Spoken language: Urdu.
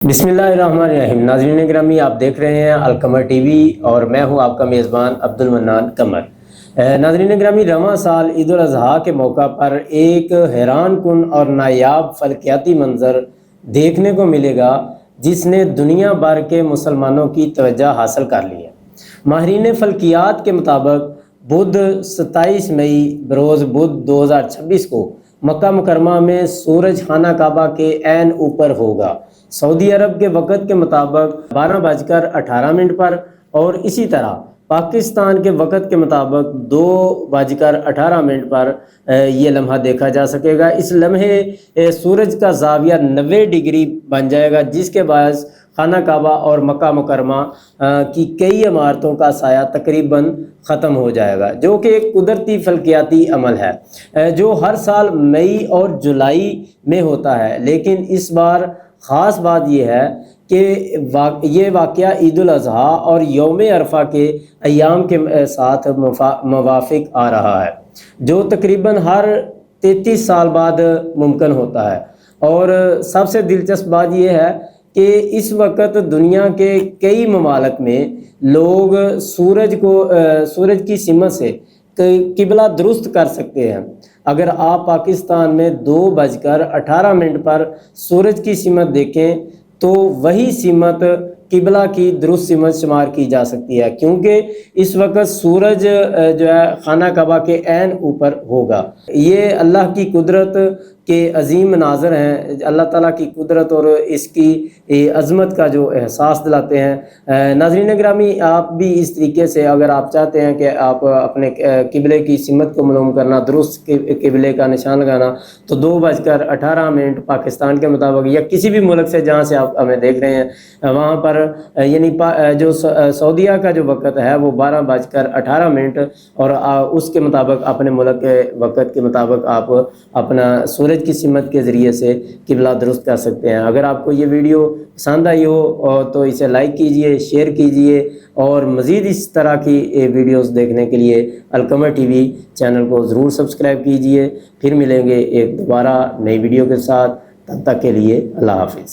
بسم اللہ الرحمن الرحیم۔ ناظرین گرامی، آپ دیکھ رہے ہیں القمر ٹی وی اور میں ہوں آپ کا میزبان عبد المنان قمر۔ ناظرین گرامی، رواں سال عید الاضحیٰ کے موقع پر ایک حیران کن اور نایاب فلکیاتی منظر دیکھنے کو ملے گا جس نے دنیا بھر کے مسلمانوں کی توجہ حاصل کر لی ہے۔ ماہرین فلکیات کے مطابق بدھ 27 مئی بروز بدھ 2026 کو مکہ مکرمہ میں سورج خانہ کعبہ کے عین اوپر ہوگا۔ سعودی عرب کے وقت کے مطابق 12:18 پر اور اسی طرح پاکستان کے وقت کے مطابق 2:18 پر یہ لمحہ دیکھا جا سکے گا۔ اس لمحے سورج کا زاویہ 90 ڈگری بن جائے گا، جس کے باعث خانہ کعبہ اور مکہ مکرمہ کی کئی عمارتوں کا سایہ تقریباً ختم ہو جائے گا، جو کہ ایک قدرتی فلکیاتی عمل ہے جو ہر سال مئی اور جولائی میں ہوتا ہے۔ لیکن اس بار خاص بات یہ ہے کہ یہ واقعہ عید الاضحیٰ اور یوم عرفہ کے ایام کے ساتھ موافق آ رہا ہے، جو تقریباً ہر 33 سال بعد ممکن ہوتا ہے۔ اور سب سے دلچسپ بات یہ ہے کہ اس وقت دنیا کے کئی ممالک میں لوگ سورج کی سمت سے قبلہ درست کر سکتے ہیں۔ اگر آپ پاکستان میں 2:18 پر سورج کی سمت دیکھیں تو وہی سمت قبلہ کی درست سمت شمار کی جا سکتی ہے، کیونکہ اس وقت سورج جو ہے خانہ کعبہ کے عین اوپر ہوگا۔ یہ اللہ کی قدرت کے عظیم مناظر ہیں، اللہ تعالیٰ کی قدرت اور اس کی عظمت کا جو احساس دلاتے ہیں۔ ناظرین گرامی، آپ بھی اس طریقے سے اگر آپ چاہتے ہیں کہ آپ اپنے قبلے کی سمت کو معلوم کرنا، درست قبلے کا نشان لگانا، تو 2:18 پاکستان کے مطابق یا کسی بھی ملک سے جہاں سے آپ ہمیں دیکھ رہے ہیں وہاں پر یعنی جو سعودیہ کا جو وقت ہے وہ 12:18 اور اس کے مطابق اپنے ملک کے وقت کے مطابق آپ اپنا سورج کی سمت کے ذریعے سے قبلہ درست کر سکتے ہیں۔ اگر آپ کو یہ ویڈیو پسند آئی ہو تو اسے لائک کیجئے، شیئر کیجئے اور مزید اس طرح کی ویڈیوز دیکھنے کے لیے القمر ٹی وی چینل کو ضرور سبسکرائب کیجئے۔ پھر ملیں گے ایک دوبارہ نئی ویڈیو کے ساتھ، تب تک کے لیے اللہ حافظ۔